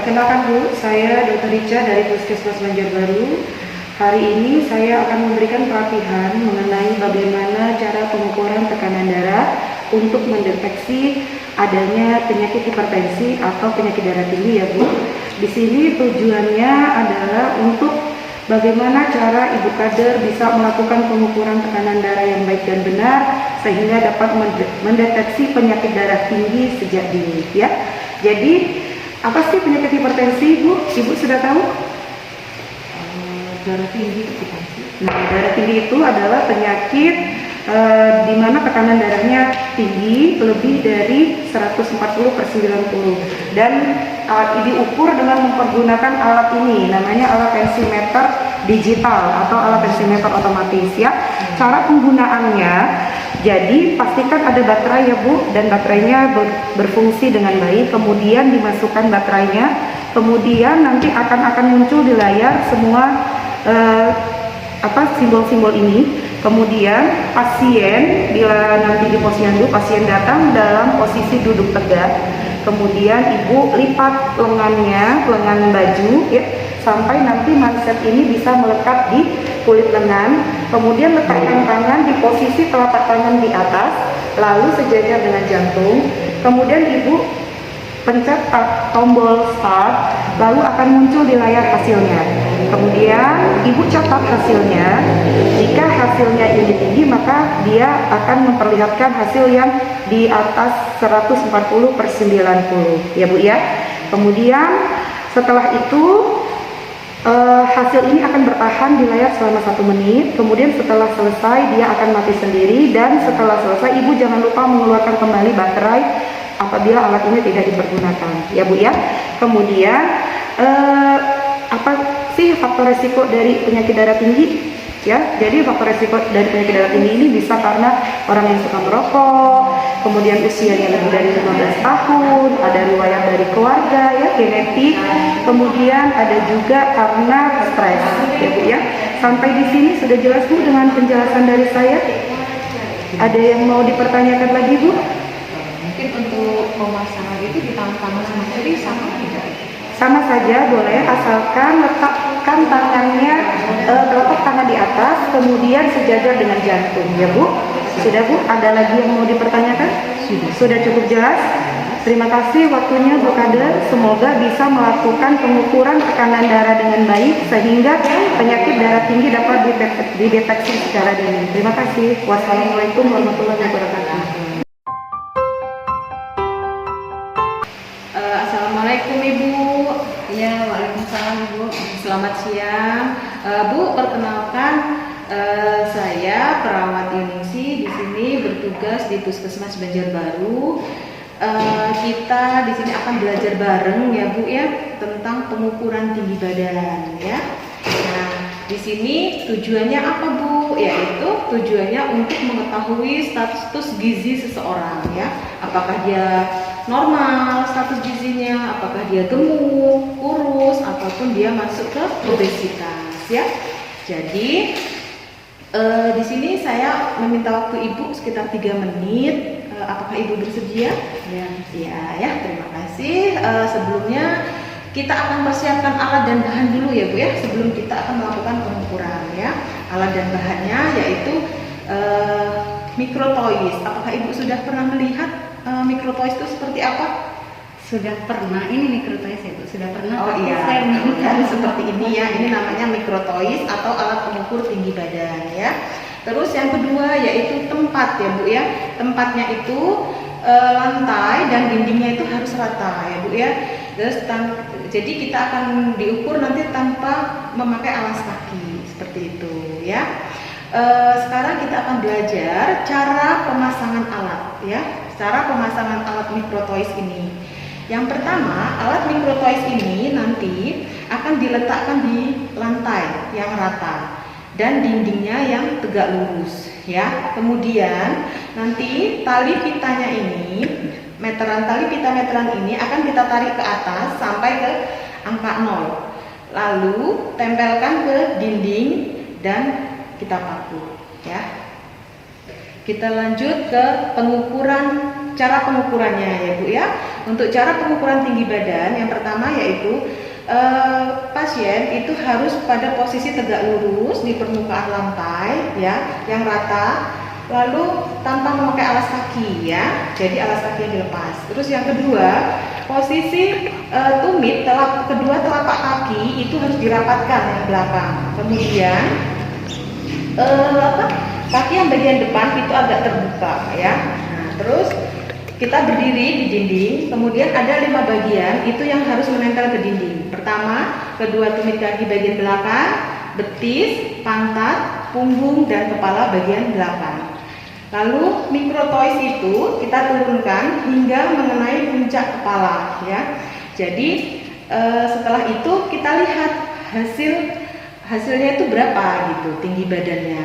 Perkenalkan Bu, saya Dr. Rica dari Puskesmas Banjarbaru. Hari ini saya akan memberikan pelatihan mengenai bagaimana cara pengukuran tekanan darah untuk mendeteksi adanya penyakit hipertensi atau penyakit darah tinggi ya Bu. Di sini tujuannya adalah untuk bagaimana cara ibu kader bisa melakukan pengukuran tekanan darah yang baik dan benar sehingga dapat mendeteksi penyakit darah tinggi sejak dini ya. Jadi apa sih penyakit hipertensi Bu? Ibu sudah tahu? Darah tinggi hipertensi. Nah, darah tinggi itu adalah penyakit di mana tekanan darahnya tinggi lebih dari 140/90 dan diukur dengan mempergunakan alat ini, namanya alat tensimeter digital atau alat tensimeter otomatis ya. Cara penggunaannya, jadi pastikan ada baterai ya Bu, dan baterainya berfungsi dengan baik. Kemudian dimasukkan baterainya, kemudian nanti akan muncul di layar semua simbol-simbol ini. Kemudian pasien, bila nanti di posyandu, pasien datang dalam posisi duduk tegak. Kemudian ibu lipat lengan baju ya, sampai nanti manset ini bisa melekat di kulit lengan. Kemudian letakkan tangan di posisi telapak tangan di atas, lalu sejajar dengan jantung. Kemudian ibu pencet tombol start, lalu akan muncul di layar hasilnya. Kemudian ibu catat hasilnya. Jika hasilnya ini tinggi, maka dia akan memperlihatkan hasil yang di atas 140/90 ya Bu ya. Kemudian setelah itu hasil ini akan bertahan di layar selama 1 menit. Kemudian setelah selesai dia akan mati sendiri, dan setelah selesai ibu jangan lupa mengeluarkan kembali baterai apabila alat ini tidak dipergunakan ya Bu ya. Kemudian apa sih faktor resiko dari penyakit darah tinggi ya? Jadi faktor resiko dari penyakit darah tinggi ini bisa karena orang yang suka merokok, kemudian usianya lebih dari 15 tahun, ada riwayat dari keluarga ya, genetik, kemudian ada juga karena stres ya Bu ya. Sampai di sini sudah jelas Bu dengan penjelasan dari saya? Ada yang mau dipertanyakan lagi Bu? Mungkin untuk pemasangan itu di tangan sama kiri sama tidak? Sama saja boleh, asalkan letakkan tangannya, telapak tangan di atas, kemudian sejajar dengan jantung ya Bu. Sudah Bu, ada lagi yang mau dipertanyakan? Sudah cukup jelas? Terima kasih waktunya Bu Kader, semoga bisa melakukan pengukuran tekanan darah dengan baik sehingga penyakit darah tinggi dapat dideteksi secara dini. Terima kasih. Wassalamualaikum warahmatullahi wabarakatuh. Assalamualaikum Ibu. Ya, waalaikumsalam Ibu. Selamat siang. Bu, perkenalkan saya perawat Yuningsi di sini bertugas di Puskesmas Banjarbaru. Kita di sini akan belajar bareng ya Bu ya tentang pengukuran tinggi badan ya. Nah, di sini tujuannya apa Bu? Yaitu tujuannya untuk mengetahui status gizi seseorang ya. Apakah dia normal status gizinya, apakah dia gemuk, kurus, ataupun dia masuk ke obesitas ya. Jadi di sini saya meminta waktu Ibu sekitar 3 menit. Apakah Ibu bersedia? Ya, terima kasih. Sebelumnya kita akan persiapkan alat dan bahan dulu ya Bu ya, sebelum kita akan melakukan pengukuran ya. Alat dan bahannya yaitu mikrotoys. Apakah Ibu sudah pernah melihat mikrotoys itu seperti apa? Sudah pernah, ini mikrotoys ya Bu, sudah pernah. Oh iya, kan seperti ini ya, ini namanya mikrotoys atau alat pengukur tinggi badan ya. Terus yang kedua yaitu tempat ya Bu ya. Tempatnya itu lantai dan dindingnya itu harus rata ya Bu ya. Terus jadi kita akan diukur nanti tanpa memakai alas kaki seperti itu ya. Sekarang kita akan belajar cara pemasangan alat ya. Cara pemasangan alat mikrotoys ini. Yang pertama, alat mikrotoys ini nanti akan diletakkan di lantai yang rata dan dindingnya yang tegak lurus ya. Kemudian nanti tali pitanya ini, tali pita meteran ini akan kita tarik ke atas sampai ke angka 0. Lalu tempelkan ke dinding dan kita paku ya. Kita lanjut ke pengukuran, cara pengukurannya ya Bu ya. Untuk cara pengukuran tinggi badan, yang pertama yaitu pasien itu harus pada posisi tegak lurus di permukaan lantai ya, yang rata, lalu tanpa memakai alas kaki ya, jadi alas kaki yang dilepas. Terus yang kedua, posisi tumit kedua telapak kaki itu harus dirapatkan yang belakang. Kemudian kaki yang bagian depan itu agak terbuka ya. Nah, terus kita berdiri di dinding, kemudian ada 5 bagian itu yang harus menempel ke dinding. Pertama, kedua tumit kaki bagian belakang, betis, pantat, punggung, dan kepala bagian belakang. Lalu mikrotois itu kita turunkan hingga mengenai puncak kepala ya. Jadi setelah itu kita lihat hasilnya itu berapa gitu tinggi badannya.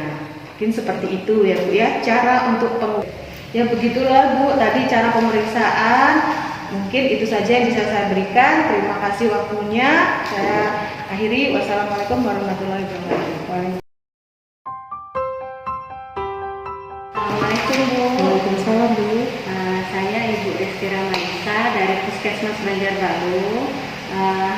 Mungkin seperti itu ya Bu ya, cara untuk ya begitulah Bu tadi cara pemeriksaan. Mungkin itu saja yang bisa saya berikan. Terima kasih waktunya. Saya akhiri. Wassalamualaikum warahmatullahi wabarakatuh. Assalamualaikum Bu. Waalaikumsalam Bu. Saya Ibu Destira Maisa dari Puskesmas Banjarbaru.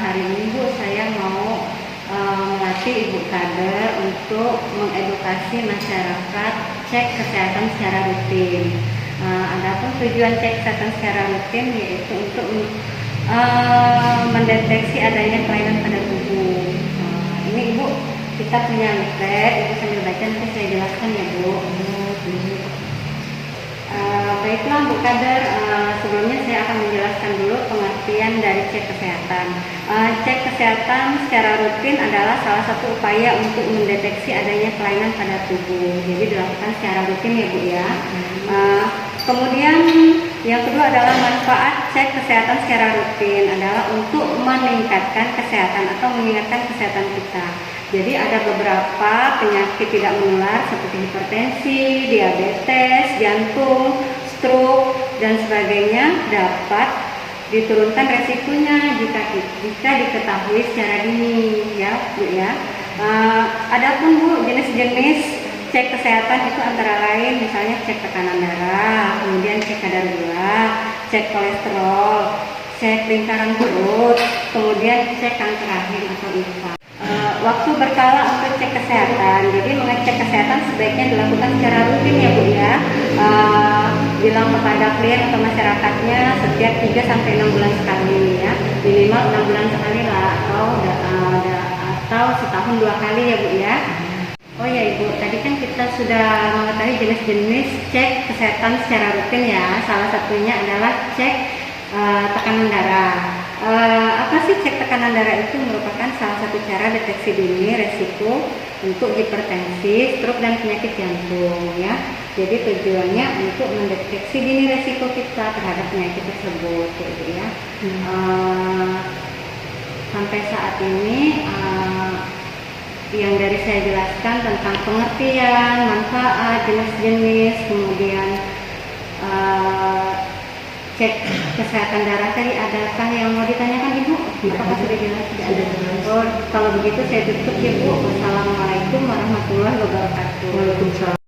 Hari ini Bu saya mau melatih Ibu kader untuk mengedukasi masyarakat cek kesehatan secara rutin. Adapun tujuan cek kesehatan secara rutin yaitu untuk mendeteksi adanya kelainan pada tubuh. Ini Ibu kita punya leaflet, Ibu sambil baca nanti saya jelaskan ya Bu. Baiklah Bu Kader, sebelumnya saya akan menjelaskan dulu pengertian dari cek kesehatan. Cek kesehatan secara rutin adalah salah satu upaya untuk mendeteksi adanya kelainan pada tubuh. Jadi dilakukan secara rutin ya Bu ya. Kemudian yang kedua adalah manfaat cek kesehatan secara rutin adalah untuk meningkatkan kesehatan atau mengingatkan kesehatan kita. Jadi ada beberapa penyakit tidak menular seperti hipertensi, diabetes, jantung, stroke, dan sebagainya dapat diturunkan resikonya jika diketahui secara dini ya Bu ya. Adapun Bu jenis-jenis cek kesehatan itu antara lain misalnya cek tekanan darah, kemudian cek kadar gula, cek kolesterol, cek lingkaran perut, kemudian cek kanker rahim atau ISPA. Waktu berkala untuk cek kesehatan, jadi mengecek kesehatan sebaiknya dilakukan secara rutin ya Bu ya. Bilang kepada klien atau masyarakatnya setiap 3-6 bulan sekali ya, minimal 6 bulan sekali lah, atau setahun 2 kali ya Bu ya. Oh ya Ibu, tadi kan kita sudah mengetahui jenis-jenis cek kesehatan secara rutin ya. Salah satunya adalah cek tekanan darah. Apa sih cek tekanan darah itu? Merupakan salah satu cara deteksi dini resiko untuk hipertensi, stroke, dan penyakit jantung ya. Jadi tujuannya untuk mendeteksi dini resiko kita terhadap penyakit tersebut ya. Sampai saat ini yang dari saya jelaskan tentang pengertian, manfaat, jenis-jenis, kemudian cek kesehatan darah tadi, adakah yang mau ditanyakan Ibu? Apakah sudah jelas? Kalau begitu saya tutup ya Bu. Wassalamualaikum warahmatullahi wabarakatuh. Waalaikumsalam.